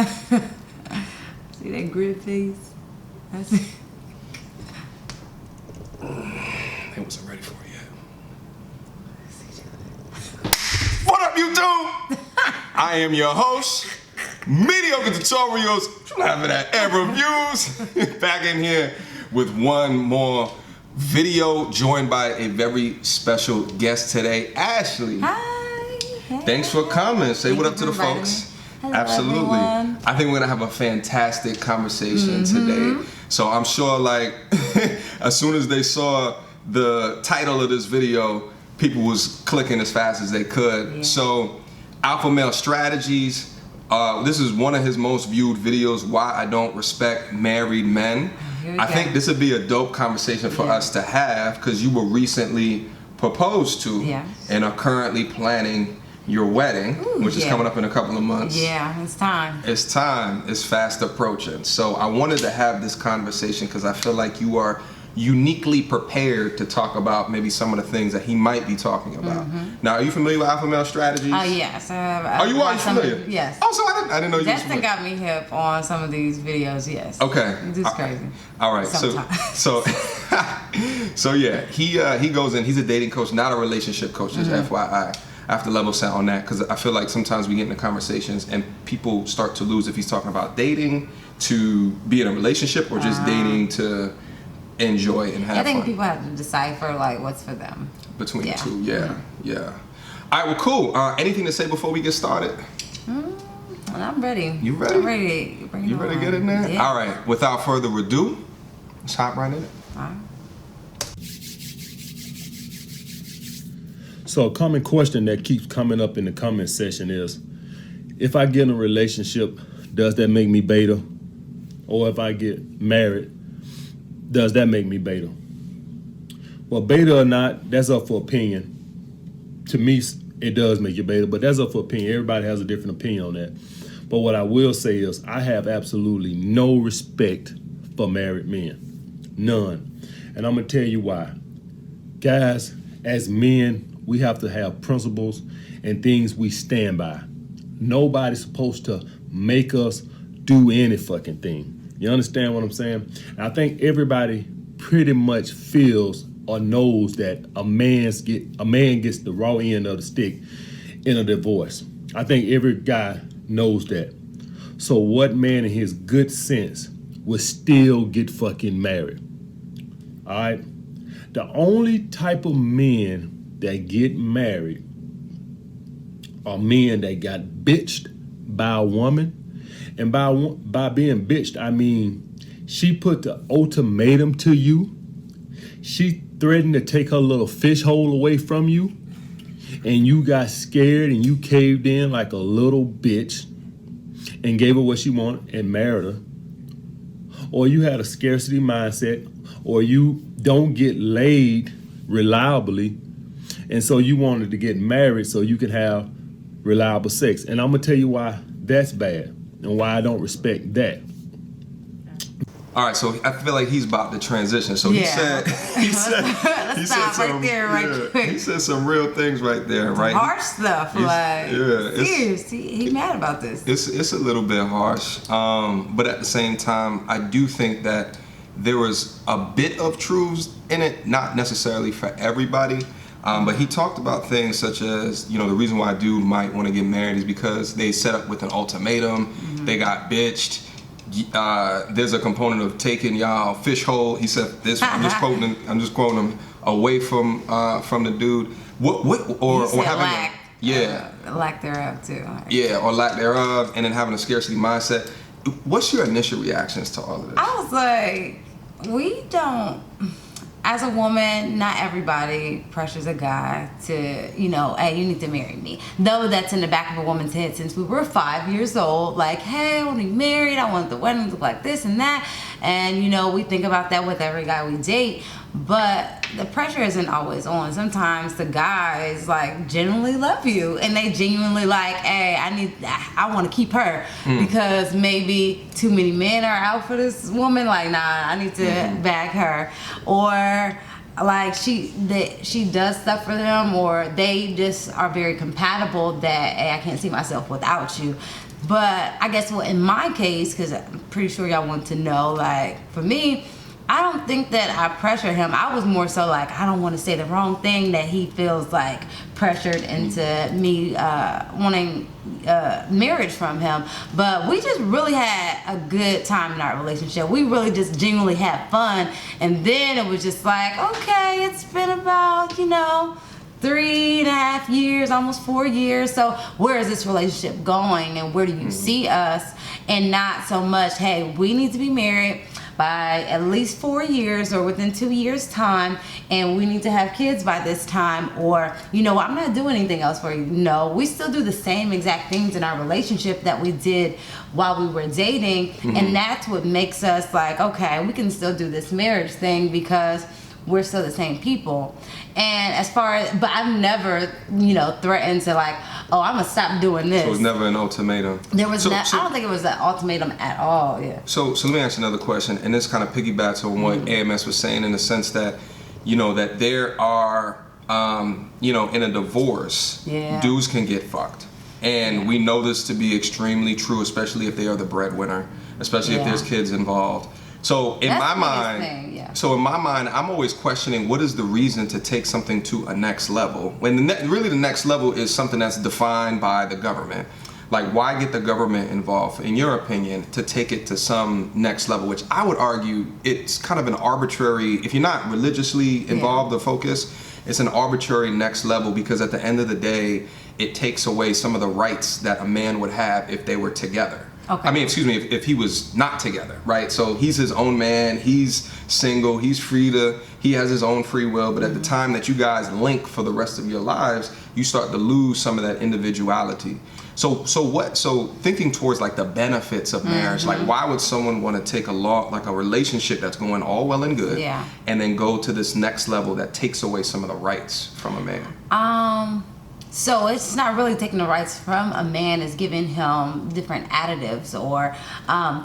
See that grid face? That's it. They wasn't ready for it yet. What up, YouTube? I am your host, Mediocre Tutorials, having that and reviews. Back in here with one more video, joined by a very special guest today, Ashley. Hi. Hey. Thanks for coming. Say what up to the folks. Hello, Absolutely. everyone. I think we're gonna have a fantastic conversation today. So I'm sure, like, as soon as they saw the title of this video, people was clicking as fast as they could. Yeah. So, Alpha Male Strategies. This is one of his most viewed videos. Why I don't respect married men. I think this would be a dope conversation for us to have, because you were recently proposed to and are currently planning your wedding, which is coming up in a couple of months. Yeah, it's time. It's time. It's fast approaching. So I wanted to have this conversation because I feel like you are uniquely prepared to talk about maybe some of the things that he might be talking about. Now, are you familiar with Alpha Male Strategies? Yes. Are you familiar? Yes. Oh, so I didn't know you were Justin got me hip on some of these videos, yes. Okay. It's crazy. All right. So yeah, he goes in, he's a dating coach, not a relationship coach, just FYI. I have to level set on that because I feel like sometimes we get into conversations and people start to lose if he's talking about dating to be in a relationship or just dating to enjoy and have fun. I think people have to decipher like what's for them. Between the two, yeah. All right, well, cool. Anything to say before we get started? I'm ready. You ready? I'm ready. You ready to get in there? Yeah. All right, without further ado, let's hop right in it. All right. So a common question that keeps coming up in the comment section is, if I get in a relationship, does that make me beta? Or if I get married, does that make me beta? Well, beta or not, that's up for opinion. To me, it does make you beta, but that's up for opinion. Everybody has a different opinion on that. But what I will say is I have absolutely no respect for married men. None. And I'm going to tell you why. Guys, as men, we have to have principles and things we stand by. Nobody's supposed to make us do any fucking thing. You understand what I'm saying? And I think everybody pretty much feels or knows that a man gets the raw end of the stick in a divorce. I think every guy knows that. So what man in his good sense would still get fucking married? All right? The only type of men that get married are men that got bitched by a woman. And by being bitched, I mean she put the ultimatum to you. She threatened to take her little fish hole away from you, and you got scared and you caved in like a little bitch and gave her what she wanted and married her. Or you had a scarcity mindset, or you don't get laid reliably, and so you wanted to get married so you could have reliable sex. And I'm gonna tell you why that's bad and why I don't respect that. All right, so I feel like he's about to transition. So he said Let's stop right there, right quick. He said some real things right there, right? Harsh stuff, serious. He mad about this. It's a little bit harsh, but at the same time, I do think that there was a bit of truths in it, not necessarily for everybody. But he talked about things such as, the reason why a dude might want to get married is because they set up with an ultimatum, they got bitched. There's a component of taking y'all fish hole. He said this. I'm just quoting him away from the dude. Or having lack thereof too. Yeah, or lack thereof, and then having a scarcity mindset. What's your initial reactions to all of this? I was like, we don't. As a woman, not everybody pressures a guy to, hey, you need to marry me. Though that's in the back of a woman's head since we were 5 years old. Like, hey, I want to be married. I want the wedding to look like this and that. And, we think about that with every guy we date. But the pressure isn't always on. Sometimes the guys, like, genuinely love you. And they genuinely like, hey, I want to keep her. Because maybe too many men are out for this woman. Like, nah, I need to bag her. Or like she does stuff for them, or they just are very compatible that, hey, I can't see myself without you. But I guess in my case, because I'm pretty sure y'all want to know, like for me, I don't think that I pressure him. I was more so like, I don't want to say the wrong thing that he feels like pressured into me wanting marriage from him. But we just really had a good time in our relationship. We really just genuinely had fun. And then it was just like, okay, it's been about, 3.5 years, almost 4 years. So where is this relationship going, and where do you see us? And not so much, hey, we need to be married by at least 4 years or within 2 years time, and we need to have kids by this time, or I'm not doing anything else for you. No, we still do the same exact things in our relationship that we did while we were dating. And that's what makes us like, okay, we can still do this marriage thing because we're still the same people. And as far as, but I've never, threatened to like, oh, I'm gonna stop doing this. So it was never an ultimatum. There was I don't think it was an ultimatum at all. Yeah. So let me ask you another question, and this kind of piggybacks on what AMS was saying in the sense that, that there are, in a divorce, dudes can get fucked, and we know this to be extremely true, especially if they are the breadwinner, especially if there's kids involved. So in my mind, I'm always questioning what is the reason to take something to a next level. When really the next level is something that's defined by the government. Like, why get the government involved, in your opinion, to take it to some next level? Which I would argue it's kind of an arbitrary, if you're not religiously involved or focused, it's an arbitrary next level, because at the end of the day, it takes away some of the rights that a man would have if they were together. Okay. I mean, excuse me, if he was not together, right? So he's his own man, he's single, he has his own free will, but at the time that you guys link for the rest of your lives, you start to lose some of that individuality. So thinking towards like the benefits of marriage, like why would someone want to take a relationship that's going all well and good, and then go to this next level that takes away some of the rights from a man? So it's not really taking the rights from a man, it's giving him different additives or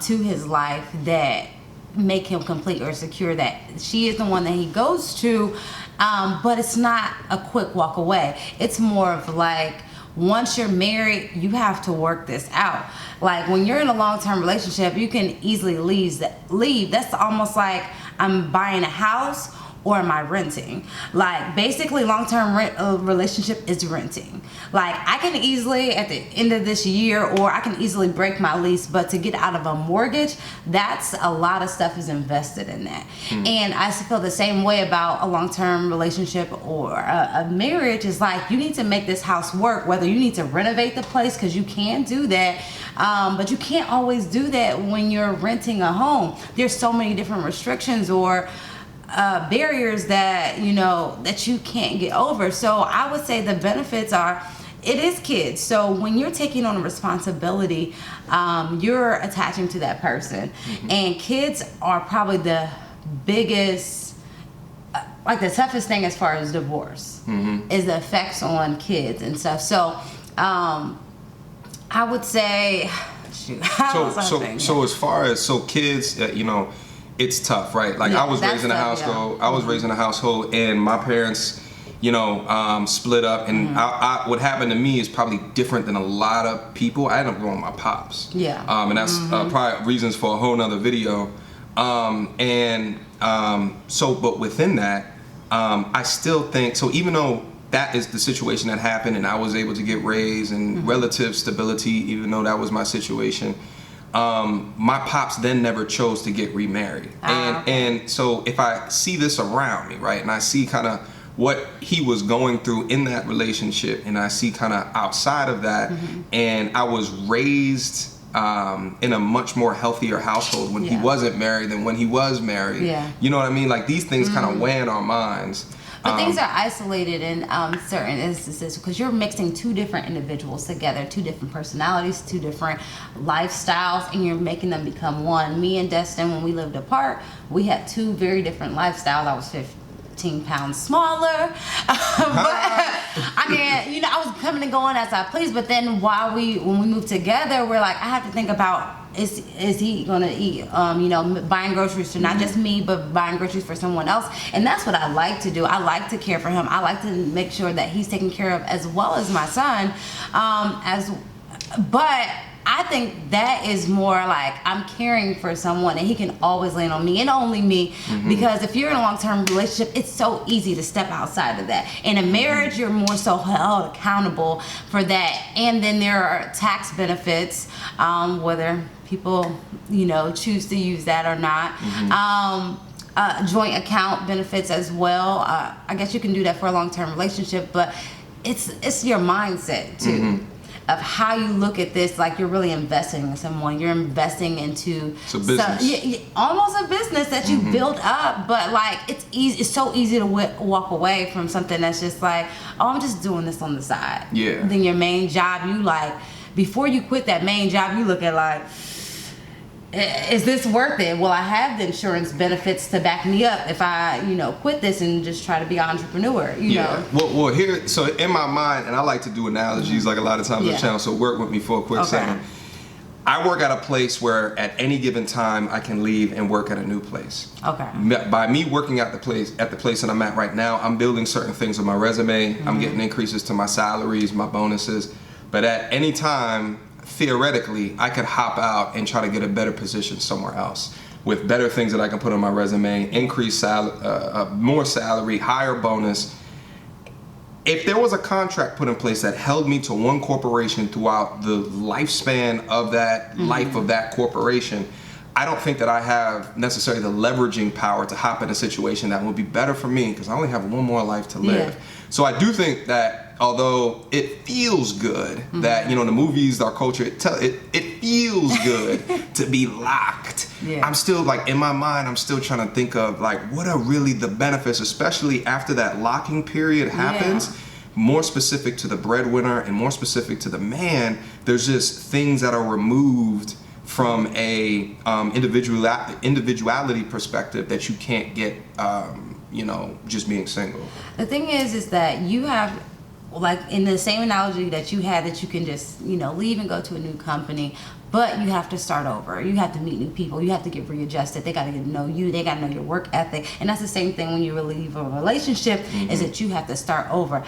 to his life that make him complete or secure that she is the one that he goes to. But it's not a quick walk away. It's more of like, once you're married, you have to work this out. Like when you're in a long-term relationship, you can easily leave. That's almost like I'm buying a house, or am I renting? Like basically long-term relationship is renting. Like I can easily at the end of this year, or I can easily break my lease, but to get out of a mortgage, that's a lot of stuff is invested in that. And I feel the same way about a long-term relationship or a marriage. Is like you need to make this house work, whether you need to renovate the place, because you can do that, but you can't always do that when you're renting a home. There's so many different restrictions or barriers that that you can't get over. So I would say the benefits are, it is kids. So when you're taking on a responsibility, you're attaching to that person, and kids are probably the biggest, like the toughest thing as far as divorce is the effects on kids and stuff. So I would say, so as far as kids, it's tough, right? Like I was raised in a household. I was raised in a household, and my parents, split up. And what happened to me is probably different than a lot of people. I ended up going with my pops. Yeah. And that's probably reasons for a whole nother video. But within that, I still think so. Even though that is the situation that happened, and I was able to get raised and relative stability, even though that was my situation. My pops then never chose to get remarried. And so if I see this around me, right, and I see kind of what he was going through in that relationship, and I see kind of outside of that, and I was raised in a much more healthier household when he wasn't married than when he was married. You know what I mean? Like these things kind of weigh in our minds. But things are isolated in certain instances because you're mixing two different individuals together, two different personalities, two different lifestyles, and you're making them become one. Me and Destin, when we lived apart, we had two very different lifestyles. I was 15 pounds smaller. But I mean, I was coming and going as I pleased. But then when we moved together, we're like, I have to think about, is he gonna eat, buying groceries for not just me, but buying groceries for someone else. And that's what I like to do. I like to care for him. I like to make sure that he's taken care of, as well as my son. But I think that is more like I'm caring for someone and he can always lean on me and only me. Because if you're in a long-term relationship, it's so easy to step outside of that. In a marriage, you're more so held accountable for that. And then there are tax benefits, whether people, choose to use that or not. Joint account benefits as well. I guess you can do that for a long-term relationship, but it's your mindset too. Of how you look at this, like you're really investing in someone. You're investing into almost a business that you build up. But like it's easy. It's so easy to walk away from something that's just like, oh, I'm just doing this on the side. Yeah. Then your main job, you like before you quit that main job, you look at like, is this worth it? Will I have the insurance benefits to back me up if I, quit this and just try to be an entrepreneur? You know. Well, here, so in my mind, and I like to do analogies like a lot of times on the channel. So work with me for a quick second. I work at a place where at any given time I can leave and work at a new place. Okay. By me working at the place that I'm at right now, I'm building certain things on my resume. I'm getting increases to my salaries, my bonuses. But at any time, theoretically, I could hop out and try to get a better position somewhere else with better things that I can put on my resume, increase more salary, higher bonus. If there was a contract put in place that held me to one corporation throughout the lifespan of that life of that corporation, I don't think that I have necessarily the leveraging power to hop in a situation that would be better for me because I only have one more life to live. So I do think that although it feels good that, the movies, our culture, it feels good to be locked. I'm still like, in my mind, I'm still trying to think of like, what are really the benefits, especially after that locking period happens, more specific to the breadwinner and more specific to the man. There's just things that are removed from a individuality perspective that you can't get, just being single. The thing is that you have, like in the same analogy that you had, that you can just, leave and go to a new company, but you have to start over. You have to meet new people. You have to get readjusted. They got to get to know you. They got to know your work ethic. And that's the same thing when you leave a relationship, is that you have to start over.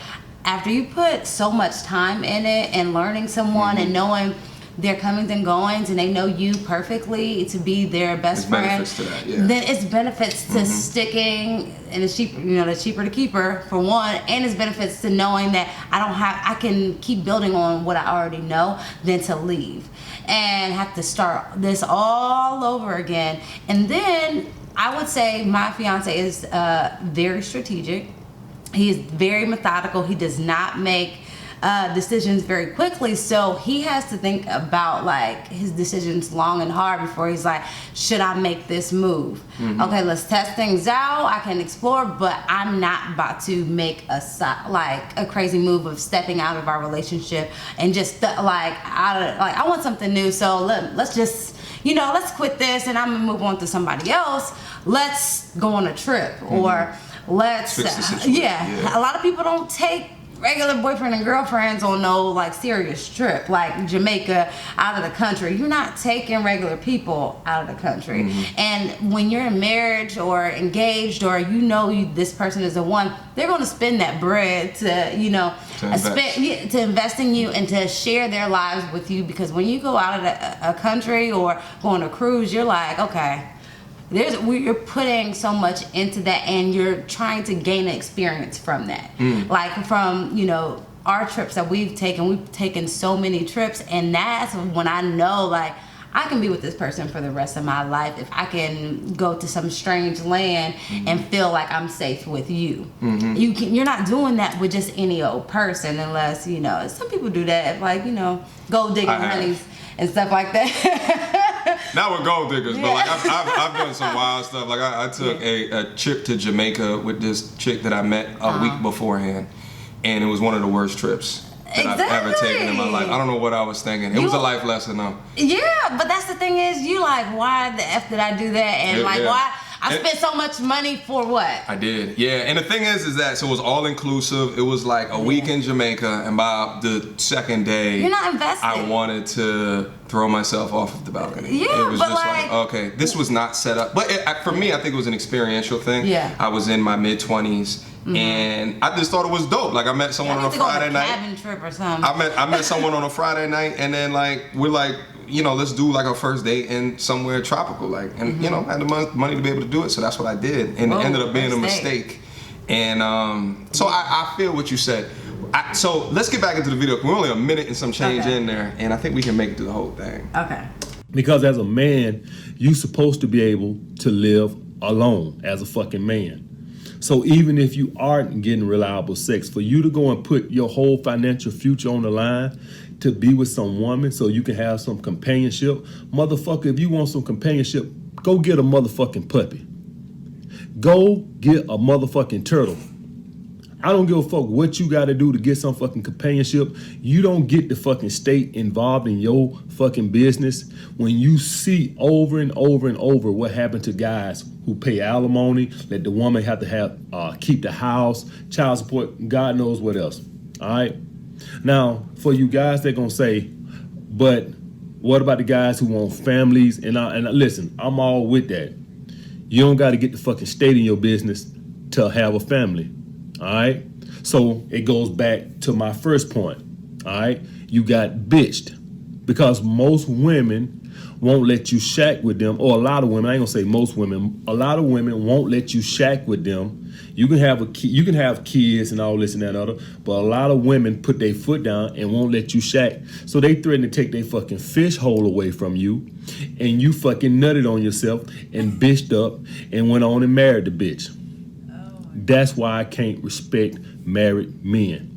After you put so much time in it and learning someone and knowing their comings and goings, and they know you perfectly to be their best friend. Benefits to that, then it's benefits to sticking, and it's cheaper. It's cheaper to keep her for one, and it's benefits to knowing that I can keep building on what I already know than to leave and have to start this all over again. And then I would say my fiance is very strategic. He is very methodical. He does not make decisions very quickly, so he has to think about like his decisions long and hard before he's like, should I make this move? Okay, let's test things out. I can explore, but I'm not about to make a crazy move of stepping out of our relationship and just I want something new, so let's just let's quit this and I'm gonna move on to somebody else. Let's go on a trip or let's fix the situation. A lot of people don't take regular boyfriend and girlfriends on no like serious trip like Jamaica, out of the country. You're not taking regular people out of the country. And when you're in marriage or engaged or this person is the one, they're going to spend that bread to invest in you and to share their lives with you, because when you go out of a country or go on a cruise, you're like, okay, you're putting so much into that, and you're trying to gain an experience from that. Like from our trips that we've taken so many trips, and that's when I know like I can be with this person for the rest of my life if I can go to some strange land and feel like I'm safe with you. You're not doing that with just any old person, unless some people do that, like gold digging honeys and stuff like that. Not with gold diggers, but like I've done some wild stuff. Like I took a trip to Jamaica with this chick that I met a week beforehand, and it was one of the worst trips that I've ever taken in my life. I don't know what I was thinking. It was a life lesson though. Yeah, but that's the thing is, you like, why the F did I do that? And why I spent so much money for what? I did, and the thing is that, so it was all inclusive. It was like a week in Jamaica, and by the second day, you're not invested. I wanted to throw myself off of the balcony. Yeah, it was but just like, okay, this was not set up. But for me, I think it was an experiential thing. Yeah. I was in my mid-20s, and I just thought it was dope. Like I met someone on a Friday night. Cabin trip or something. I met someone on a Friday night, and then like we're like, you know, let's do like our first date in somewhere tropical, like, and you know, I had the money to be able to do it, so that's what I did, and it ended up being a mistake. And so I feel what you said. So let's get back into the video. We're only a minute and some change in there, and I think we can make it through the whole thing. Okay. Because as a man, you're supposed to be able to live alone as a fucking man. So even if you aren't getting reliable sex, for you to go and put your whole financial future on the line to be with some woman so you can have some companionship, motherfucker, if you want some companionship, go get a motherfucking puppy. Go get a motherfucking turtle. I don't give a fuck what you gotta do to get some fucking companionship. You don't get to fucking stay involved in your fucking business when you see over and over and over what happened to guys who pay alimony, let the woman have to have keep the house, child support, God knows what else. All right. Now, for you guys, they're gonna say, but what about the guys who want families? And listen, I'm all with that. You don't got to get the fucking state in your business to have a family. All right. So it goes back to my first point. All right. You got bitched because most women won't let you shack with them, or a lot of women. I ain't gonna say most women. A lot of women won't let you shack with them. You can have you can have kids and all this and that and other, but a lot of women put their foot down and won't let you shack. So they threaten to take their fucking fish hole away from you, and you fucking nutted on yourself and bitched up and went on and married the bitch. That's why I can't respect married men.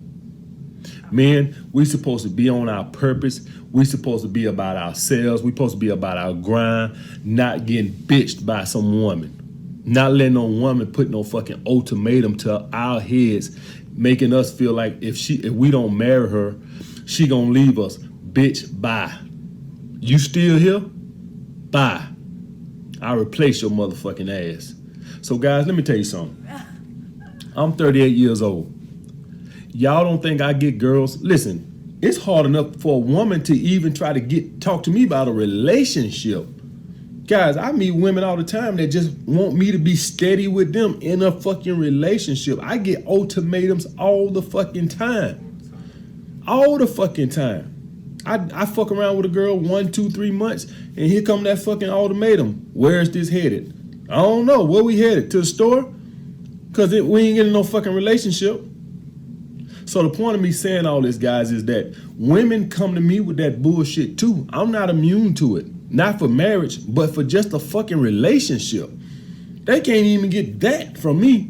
Men, we supposed to be on our purpose. We supposed to be about ourselves. We supposed to be about our grind, not getting bitched by some woman. Not letting no woman put no fucking ultimatum to our heads, making us feel like if we don't marry her, she gonna leave us. Bitch, bye. You still here? Bye. I'll replace your motherfucking ass. So guys, let me tell you something. I'm 38 years old. Y'all don't think I get girls? Listen, it's hard enough for a woman to even try to talk to me about a relationship. Guys, I meet women all the time that just want me to be steady with them in a fucking relationship. I get ultimatums all the fucking time. All the fucking time. I fuck around with a girl 1, 2, 3 months, and here come that fucking ultimatum. Where is this headed? I don't know. Where we headed? To the store? Because we ain't getting no fucking relationship. So the point of me saying all this, guys, is that women come to me with that bullshit too. I'm not immune to it. Not for marriage, but for just a fucking relationship. They can't even get that from me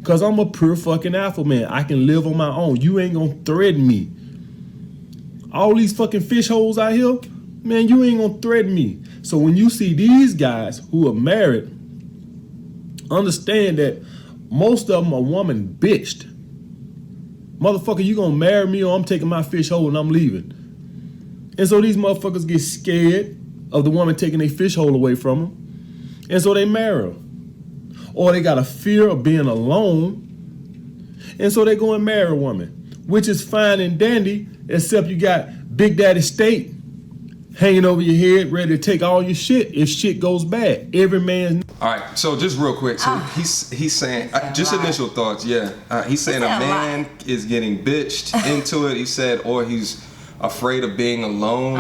because I'm a pure fucking alpha man. I can live on my own. You ain't gonna threaten me. All these fucking fish holes out here, man, you ain't gonna threaten me. So when you see these guys who are married, understand that most of them are woman bitched. Motherfucker, you gonna marry me or I'm taking my fish hole and I'm leaving. And so these motherfuckers get scared of the woman taking their fish hole away from them. And so they marry her. Or they got a fear of being alone. And so they go and marry a woman, which is fine and dandy, except you got Big Daddy State hanging over your head, ready to take all your shit if shit goes bad. Every man. All right, so just real quick, so he's saying, just initial thoughts, yeah. He's saying a man is getting bitched into it. He said, or he's afraid of being alone.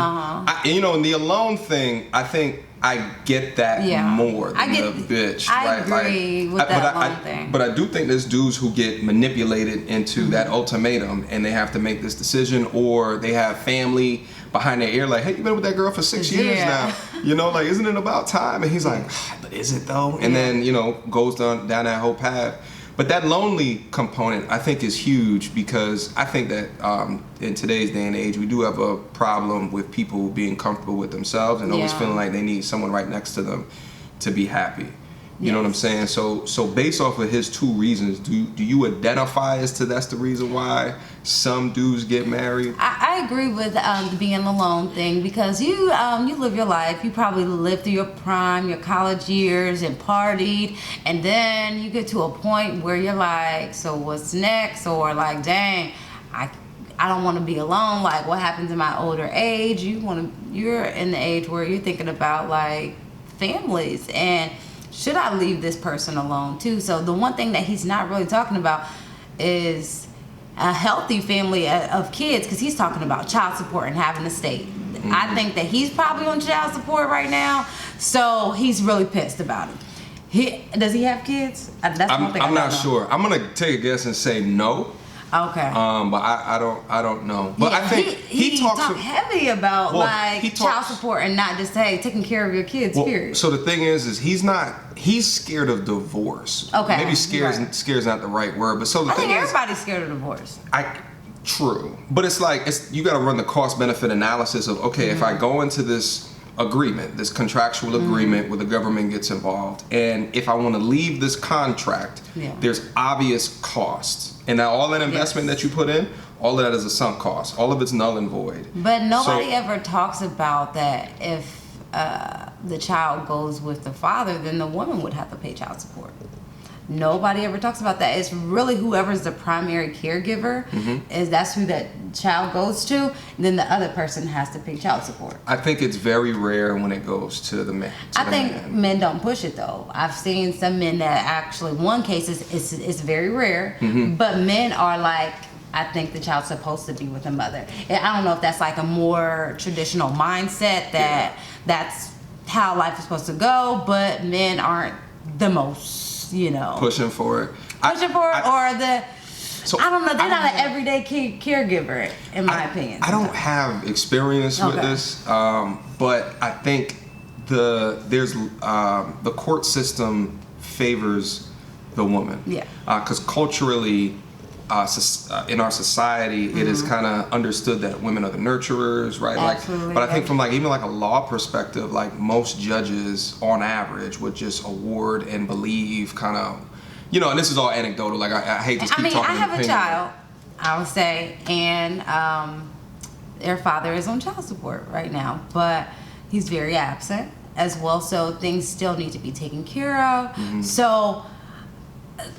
You know, the alone thing, I think I get that more than the bitch. I agree with that alone thing. But I do think there's dudes who get manipulated into that ultimatum and they have to make this decision, or they have family behind their ear like, hey, you've been with that girl for 6 years now. You know, like, isn't it about time? And he's like, but is it though? And then, you know, goes down that whole path. But that lonely component, I think, is huge because I think that in today's day and age, we do have a problem with people being comfortable with themselves and always feeling like they need someone right next to them to be happy. You know what I'm saying? So based off of his two reasons, do you identify as to that's the reason why some dudes get married? I agree with the being alone thing because you live your life. You probably lived through your prime, your college years, and partied, and then you get to a point where you're like, so what's next? Or like, dang, I don't want to be alone. Like, what happens in my older age? You're in the age where you're thinking about like families and should I leave this person alone too? So the one thing that he's not really talking about is a healthy family of kids, because he's talking about child support and having a state. I think that he's probably on child support right now, so he's really pissed about it. Does he have kids? That's one thing I'm not know. sure. I'm gonna take a guess and say no. Okay. But I don't know. But yeah, I think he talks heavy about child support and not just taking care of your kids. Period. So the thing is he's scared of divorce. Okay. Maybe scare's not the right word, but so the I thing think is everybody's scared of divorce. True, but it's like you got to run the cost benefit analysis of if I go into this agreement, this contractual agreement where the government gets involved, and if I want to leave this contract, there's obvious costs, and now all that investment that you put in, all of that is a sunk cost. All of it's null and void. But nobody ever talks about that. If the child goes with the father, then the woman would have to pay child support. Nobody ever talks about that. It's really whoever's the primary caregiver, that's who that child goes to, and then the other person has to pay child support. I think it's very rare when it goes to the man. I think men don't push it though. I've seen some men that actually, one case it's very rare, but men are like, I think the child's supposed to be with the mother. And I don't know if that's like a more traditional mindset that that's how life is supposed to go, but men aren't the most, pushing for it. I don't know. They're not an everyday caregiver, in my opinion. I don't have experience with this, but I think the court system favors the woman. Yeah. Because culturally, in our society, it is kind of understood that women are the nurturers, right? Absolutely. But I think from even a law perspective, most judges on average would just award and believe kind of, and this is all anecdotal. I hate to keep talking. I have a child, I would say, and their father is on child support right now, but he's very absent as well, so things still need to be taken care of. So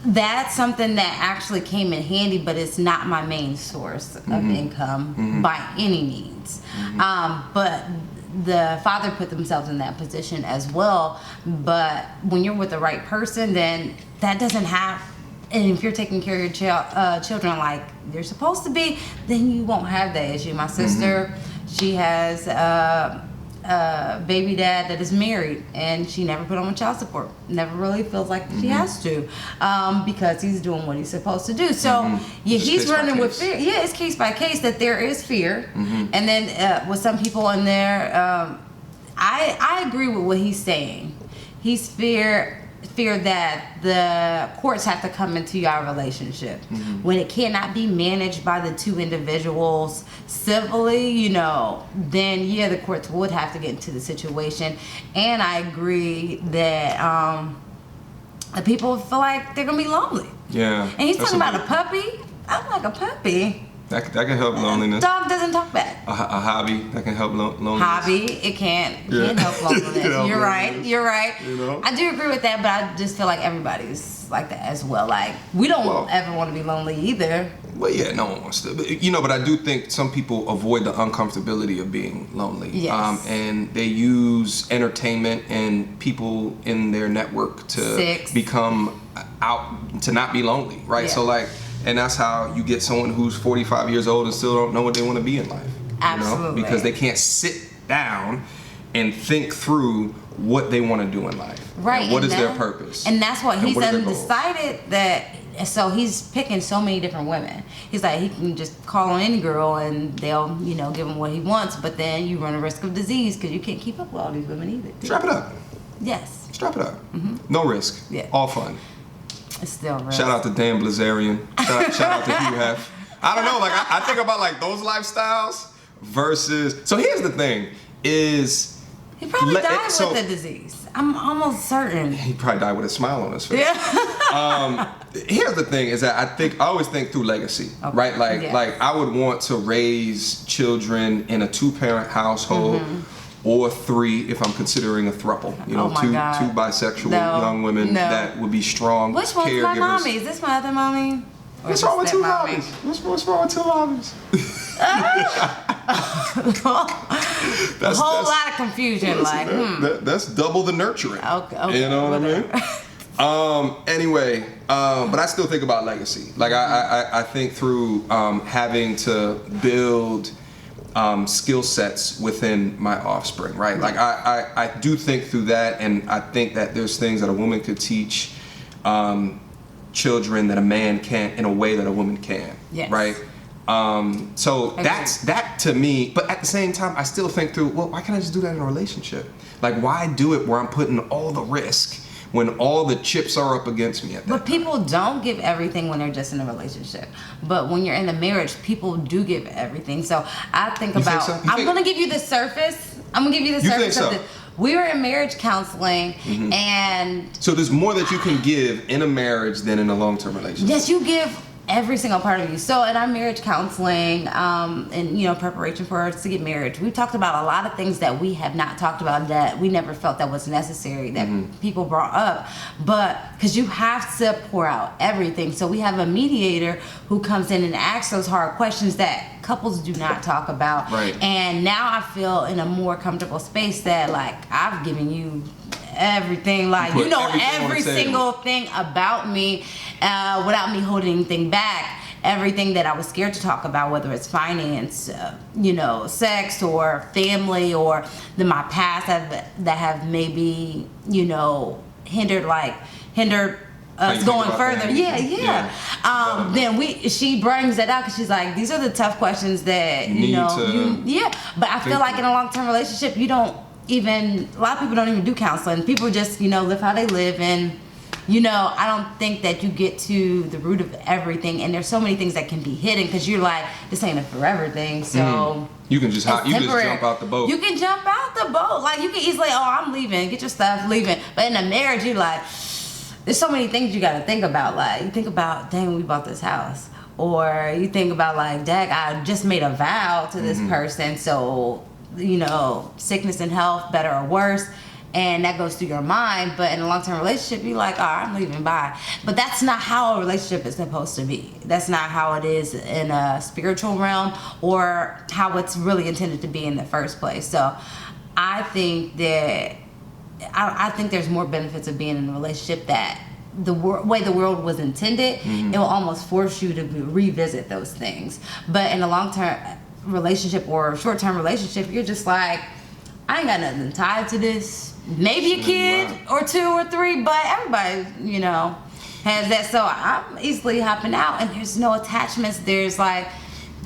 that's something that actually came in handy, but it's not my main source of income by any means. But the father put themselves in that position as well. But when you're with the right person, then that doesn't have, and if you're taking care of your children like they're supposed to be, then you won't have that issue. My sister, she has baby dad that is married, and she never put on child support. Never really feels like she has to, because he's doing what he's supposed to do. So he's running with fear. Yeah, it's case by case that there is fear, and then with some people in there, I agree with what he's saying. He's fear that the courts have to come into your relationship when it cannot be managed by the two individuals civilly, then the courts would have to get into the situation. And I agree that people feel like they're gonna be lonely. Yeah. And he's talking about a puppy. I'm like, a puppy? That can help loneliness. Dog doesn't talk back. A hobby that can help loneliness. Hobby, it can't help loneliness. You're right. I do agree with that, but I just feel like everybody's like that as well. Like, we don't ever want to be lonely either. Well, yeah, no one wants to. But I do think some people avoid the uncomfortability of being lonely. Yes. And they use entertainment and people in their network to become out, to not be lonely, right? Yeah. So and that's how you get someone who's 45 years old and still don't know what they want to be in life. Absolutely. Because they can't sit down and think through what they want to do in life. Right. And what is their purpose. And that's what he's decided that, so he's picking so many different women. He's like, he can just call on any girl and they'll, give him what he wants, but then you run a risk of disease because you can't keep up with all these women either. Strap it up. Yes. Strap it up. No risk. Yeah. All fun. It's still real. Shout out to Dan Blazarian. Shout out to Hugh Hef. I don't know, I think about those lifestyles versus. So here's the thing: is he probably died with the disease? I'm almost certain. He probably died with a smile on his face. Yeah. Here's the thing: is that I always think through legacy, right? I would want to raise children in a 2-parent household. Or 3 if I'm considering a thruple. Two bisexual young women that would be strong caregivers. Which one's my mommy? Is this my other mommy? What's wrong with 2 mommies? What's wrong with 2 mommies? A whole lot of confusion. Listen, that's double the nurturing. Okay, you know what I mean? Anyway, but I still think about legacy. Like I think through having to build skill sets within my offspring, right? Like I do think through that, and I think that there's things that a woman could teach children that a man can't in a way that a woman can. Yes. Right? So that's that to me, but at the same time I still think through, well, why can't I just do that in a relationship? Like, why do it where I'm putting all the risk when all the chips are up against me at that But people don't give everything when they're just in a relationship. But when you're in a marriage, people do give everything. So I think about, so? I'm going to give you the surface. I'm going to give you the You surface think of so? this. We were in marriage counseling, and So there's more that you can give in a marriage than in a long-term relationship. yes, you give every single part of you. So in our marriage counseling, and preparation for us to get married, we talked about a lot of things that we have not talked about, that we never felt that was necessary, that people brought up. But because you have to pour out everything, so we have a mediator who comes in and asks those hard questions that couples do not talk about. Right. And now I feel in a more comfortable space that, like, I've given you everything, like, You you put know, everything on every the table. single thing about me, without me holding anything back. Everything that I was scared to talk about, whether it's finance, sex, or family, or my past that have maybe hindered us going further. things. Yeah. Then she brings that out because she's like, these are the tough questions that But I feel like in a long-term relationship, a lot of people don't even do counseling. People just live how they live, and I don't think that you get to the root of everything, and there's so many things that can be hidden because you're like, this ain't a forever thing, so you can just jump out the boat. You can jump out the boat, like you can easily, I'm leaving, get your stuff, leaving. But in a marriage, you're like, there's so many things you got to think about. Like, you think about, dang, we bought this house, or you think about, like, dang, I just made a vow to this person, so sickness and health, better or worse. And that goes through your mind. But in a long-term relationship, you're like, I'm leaving, bye. But that's not how a relationship is supposed to be. That's not how it is in a spiritual realm, or how it's really intended to be in the first place. So I think that I think there's more benefits of being in a relationship, that the way the world was intended, it will almost force you to revisit those things. But in a long-term relationship or short-term relationship, you're just like, I ain't got nothing tied to this. Maybe a kid or 2 or 3, but everybody, has that. So I'm easily hopping out, and there's no attachments. There's like.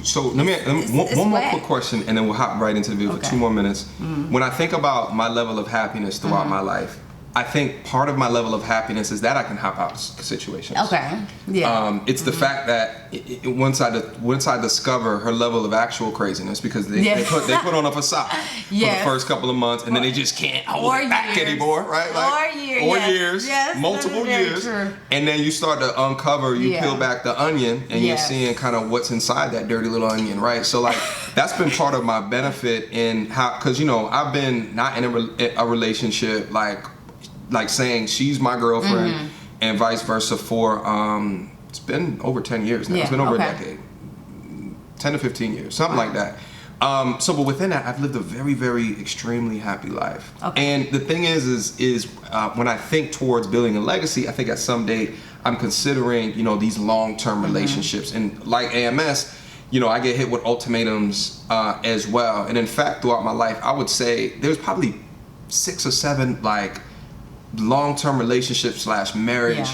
So let me one more quick question, and then we'll hop right into the video for 2 more minutes. When I think about my level of happiness throughout my life, I think part of my level of happiness is that I can hop out of situations. Okay. Yeah. It's the fact that once I discover her level of actual craziness, because they put on a facade for the first couple of months, and then they just can't hold it back anymore, right? Like, or years, multiple years, true. And then you start to uncover, peel back the onion, and you're seeing kind of what's inside that dirty little onion, right? So like that's been part of my benefit in how, because I've been not in a relationship like saying she's my girlfriend and vice versa for it's been over 10 years now. It's been over a decade, 10 to 15 years, something like that. But within that, I've lived a very, very extremely happy life. Okay. And the thing is when I think towards building a legacy, I think at some day I'm considering these long-term relationships, and like AMS, I get hit with ultimatums as well. And in fact, throughout my life, I would say there's probably 6 or 7 long-term relationship / marriage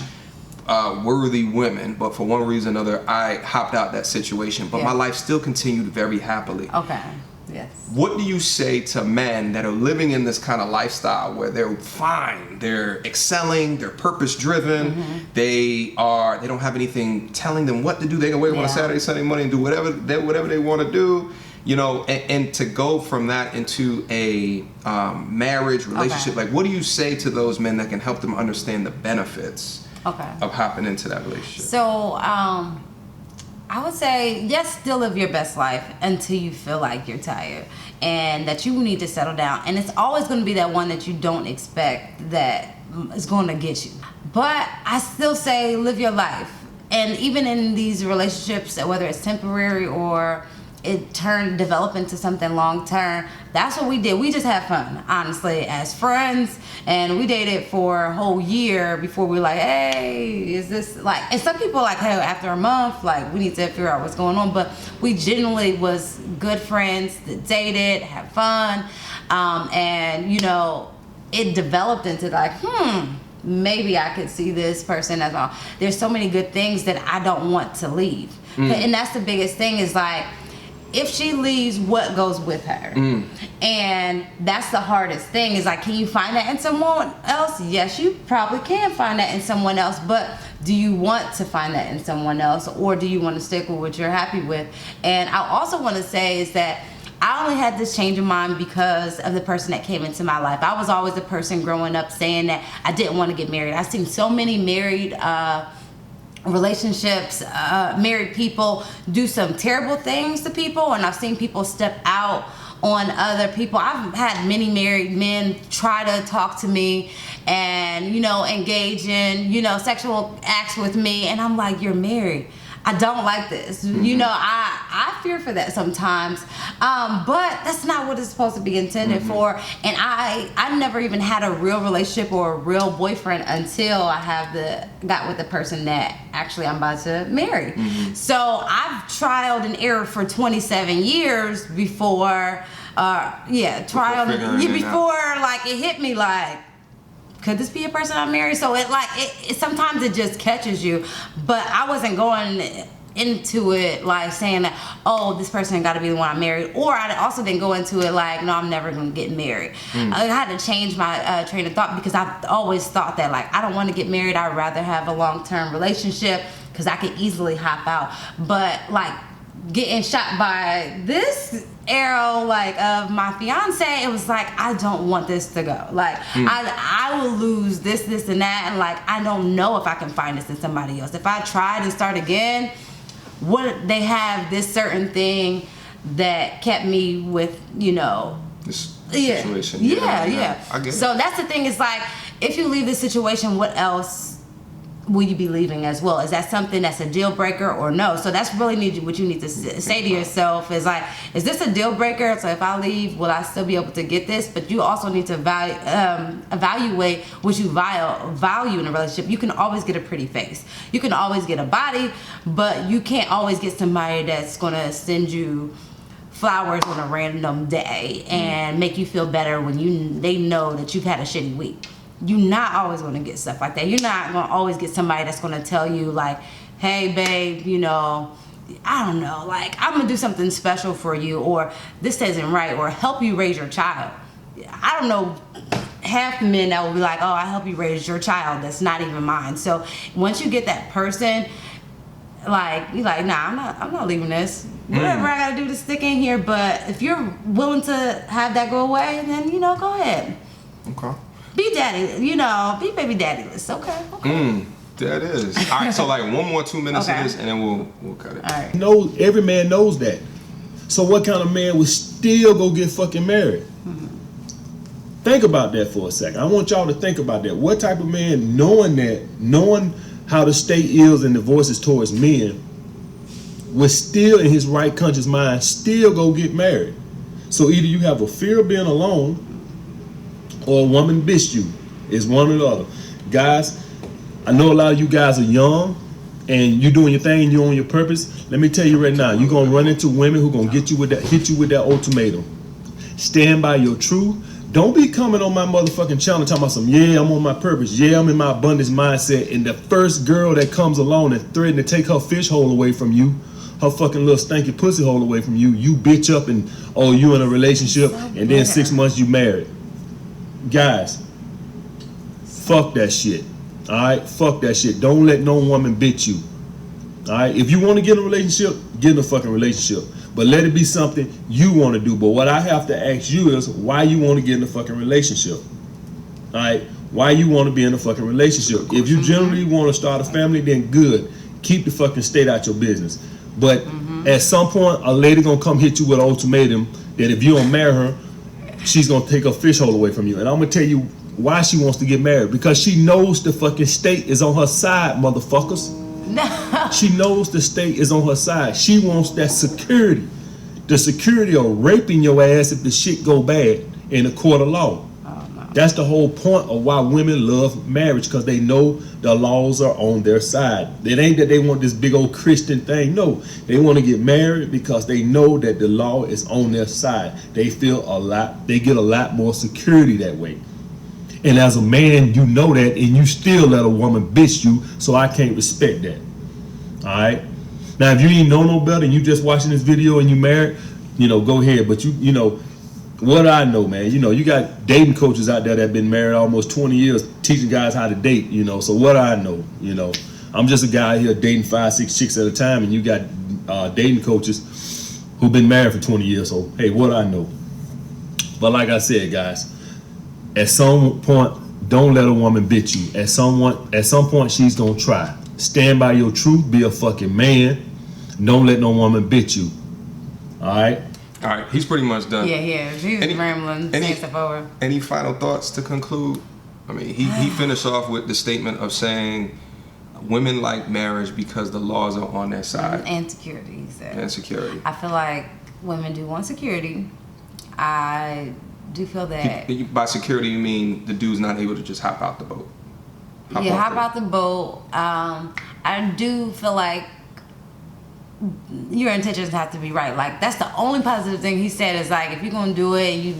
worthy women, but for one reason or another I hopped out that situation, but my life still continued very happily. Okay. Yes. What do you say to men that are living in this kind of lifestyle where they're fine, they're excelling, they're purpose driven, they don't have anything telling them what to do, they can wake up on Saturday, Sunday, Monday and do whatever they want to do, and to go from that into a marriage relationship, like what do you say to those men that can help them understand the benefits of hopping into that relationship? So I would say, yes, still live your best life until you feel like you're tired and that you need to settle down. And it's always going to be that one that you don't expect that is going to get you. But I still say live your life. And even in these relationships, whether it's temporary or it develop into something long term, that's what we did. We just had fun, honestly, as friends, and we dated for a whole year before we were like, hey, is this like, and some people like, hey, after a month, like, we need to figure out what's going on, but we generally was good friends that dated, had fun, and, you know, it developed into like, maybe I could see this person as well. There's so many good things that I don't want to leave. And that's the biggest thing is like, if she leaves, what goes with her? And that's the hardest thing is like, can you find that in someone else? Yes, you probably can find that in someone else, but do you want to find that in someone else, or do you want to stick with what you're happy with? And I also want to say is that I only had this change of mind because of the person that came into my life. I was always the person growing up saying that I didn't want to get married. I've seen so many married relationships, married people do some terrible things to people, and I've seen people step out on other people. I've had many married men try to talk to me and, you know, engage in, you know, sexual acts with me, and I'm like, you're married. I don't like this. You know, I fear for that sometimes. But that's not what it's supposed to be intended for. And I never even had a real relationship or a real boyfriend until I got with the person that actually I'm about to marry. So I've trialed and errored for 27 years before like it hit me like, could this be a person I'm married? So it sometimes it just catches you, but I wasn't going into it like saying that, oh, this person got to be the one I married, or I also didn't go into it like, no, I'm never going to get married. I had to change my train of thought because I've always thought that like, I don't want to get married. I'd rather have a long-term relationship because I could easily hop out. But like getting shot by this arrow like of my fiance, it was like, I don't want this to go. Like I will lose this and that, and like I don't know if I can find this in somebody else. If I tried and start again, would they have this certain thing that kept me with, you know, this situation? Yeah. I get it. So that's the thing, is like, if you leave this situation, what else will you be leaving as well? Is that something that's a deal breaker or no? So that's really what you need to say to yourself is like, is this a deal breaker? So if I leave, will I still be able to get this? But you also need to evaluate what you value in a relationship. You can always get a pretty face. You can always get a body, but you can't always get somebody that's going to send you flowers on a random day and make you feel better when they know that you've had a shitty week. You're not always going to get stuff like that. You're not going to always get somebody that's going to tell you like, hey babe, you know, I don't know, like I'm going to do something special for you, or this isn't right, or help you raise your child. I don't know half the men that will be like, oh, I help you raise your child that's not even mine. So once you get that person, like you're like, nah, I'm not leaving this. Whatever I got to do to stick in here. But if you're willing to have that go away, then, you know, go ahead. Okay. Be daddy, you know, be baby daddyless. Okay. That is. All right, so like 1 more 2 minutes of this, and then we'll cut it. All right. No, every man knows that. So what kind of man would still go get fucking married? Think about that for a second. I want y'all to think about that. What type of man, knowing how the state is and the voices towards men, would still in his right conscious mind still go get married? So either you have a fear of being alone, or a woman bitched you. It's one or the other. Guys, I know a lot of you guys are young and you doing your thing, you on your purpose. Let me tell you right now, you're gonna run into women who gonna hit you with that ultimatum. Stand by your truth. Don't be coming on my motherfucking channel talking about some, yeah, I'm on my purpose, yeah, I'm in my abundance mindset, and the first girl that comes along and threaten to take her fish hole away from you, her fucking little stanky pussy hole away from you, you bitch up and, oh, you in a relationship, and then 6 months you married. Guys, fuck that shit. Alright? Fuck that shit. Don't let no woman bitch you. Alright? If you want to get in a relationship, get in a fucking relationship. But let it be something you want to do. But what I have to ask you is why you want to get in a fucking relationship. Alright? Why you want to be in a fucking relationship. If you generally want to start a family, then good. Keep the fucking state out your business. But at some point, a lady gonna come hit you with an ultimatum that if you don't marry her, she's gonna take her fish hole away from you. And I'm gonna tell you why she wants to get married. Because she knows the fucking state is on her side, motherfuckers. She knows the state is on her side. She wants that security. The security are raping your ass if the shit go bad in a court of law. Oh, no. That's the whole point of why women love marriage, because they know the laws are on their side. It ain't that they want this big old Christian thing. No, they want to get married because they know that the law is on their side. They get a lot more security that way. And as a man, you know that, and you still let a woman bitch you, so I can't respect that. All right? Now, if you ain't know no better and you just watching this video and you married, go ahead. But you know, what I know, man, you got dating coaches out there that have been married almost 20 years teaching guys how to date, so what I know, I'm just a guy here dating 5-6 chicks at a time, and you got dating coaches who've been married for 20 years, so hey, what I know. But like I said, guys, at some point, don't let a woman bitch you. At some point, she's gonna try. Stand by your truth, be a fucking man. Don't let no woman bitch you. All right, he's pretty much done. Yeah. He's rambling, saying stuff over. Any final thoughts to conclude? I mean, he finished off with the statement of saying women like marriage because the laws are on their side. And security, he said. And security. I feel like women do want security. I do feel that... By security, you mean the dude's not able to just hop out the boat? Hop out the boat. I do feel like your intentions have to be right. Like, that's the only positive thing he said is, like, if you're going to do it, you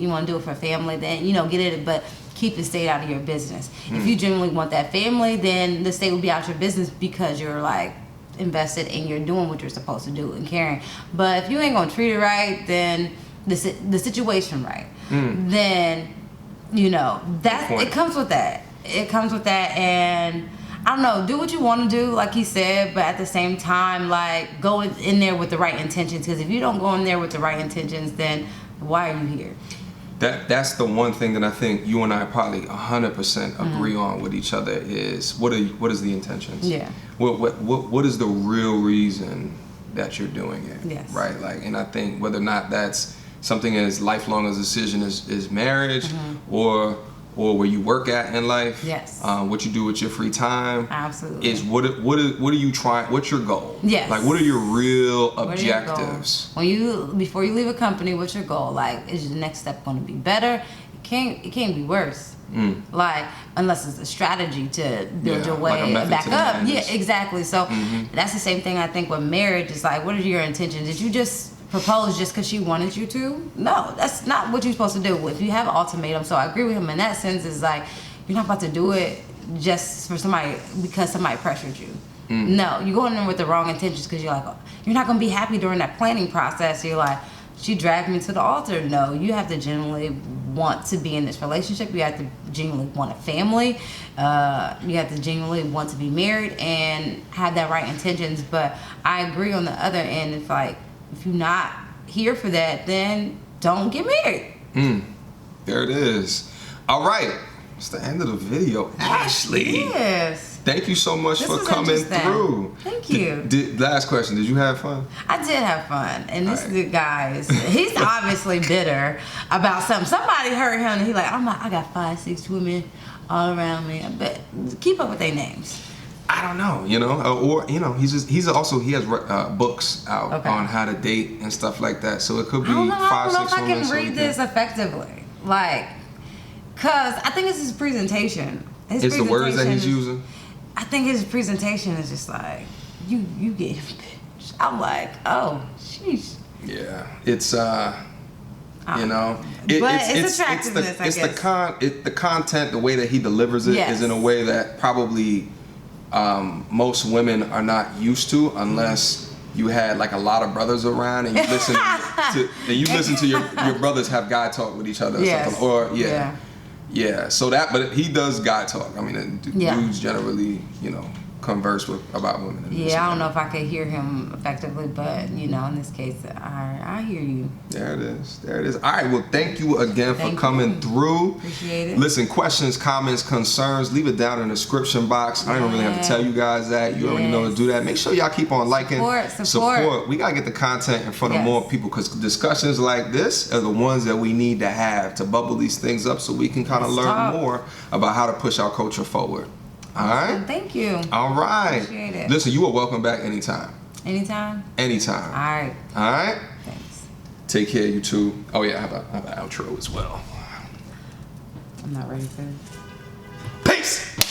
want to do it for family, then, get it, but keep the state out of your business. If you genuinely want that family, then the state will be out your business because you're, like, invested and you're doing what you're supposed to do and caring. But if you ain't going to treat it right, then the situation right, then, it comes with that. It comes with that, and I don't know, do what you want to do, like he said, but at the same time, like, go in there with the right intentions, because if you don't go in there with the right intentions, then why are you here? That's the one thing that I think you and I probably 100% agree on with each other is what is the intentions? Yeah. What is the real reason that you're doing it? Yes. Right? Like, and I think whether or not that's something as lifelong as a decision is marriage, or where you work at in life, yes. What you do with your free time, absolutely, is what are you trying? What's your goal? Yes. Like, what are your real objectives? Before you leave a company, what's your goal? Like, is your next step going to be better? It can't be worse. Like, unless it's a strategy to build your way back up. Yeah, exactly. So that's the same thing I think with marriage. Is like, what are your intentions? Did you just propose just because she wanted you to? No, that's not what you're supposed to do. If you have an ultimatum, so I agree with him in that sense, is like, you're not about to do it just for somebody because somebody pressured you. No, you're going in with the wrong intentions because you're like, you're not going to be happy during that planning process. You're like, she dragged me to the altar. No, you have to genuinely want to be in this relationship. You have to genuinely want a family. You have to genuinely want to be married and have that right intentions. But I agree on the other end. It's like, if you're not here for that, then don't get married. There it is. All right. It's the end of the video. Ashley. Yes. Thank you so much for coming through. Thank you. Last question. Did you have fun? I did have fun. And this guy, he's obviously bitter about something. Somebody hurt him and he's like, I got 5-6 women all around me. But keep up with their names. I don't know, he has books out on how to date and stuff like that. So it could be 5-6 women. I don't know if I can read this effectively, like, cause I think it's his presentation. It's the words that he's using. I think his presentation is just like, you get him, bitch. I'm like, oh, sheesh. Yeah, it's it's attractiveness. It's the content, the way that he delivers it is in a way that probably most women are not used to, unless you had like a lot of brothers around and you listen to your brothers have guy talk with each other or something. Or so but he does guy talk. I mean, dudes generally converse about women. I don't know if I could hear him effectively, but in this case, I hear you. There it is. All right, well, thank you again for coming through. Appreciate it. Listen, questions, comments, concerns, leave it down in the description box. I don't really have to tell you guys that. You already know to do that. Make sure y'all keep on liking. Support. We gotta get the content in front of more people, because discussions like this are the ones that we need to have to bubble these things up so we can kind of learn more about how to push our culture forward. All right. Thank you. All right. Appreciate it. Listen, you are welcome back anytime. Anytime? Anytime. All right. All right? Thanks. Take care, you two. Oh, yeah, I have an outro as well. I'm not ready for this. Peace!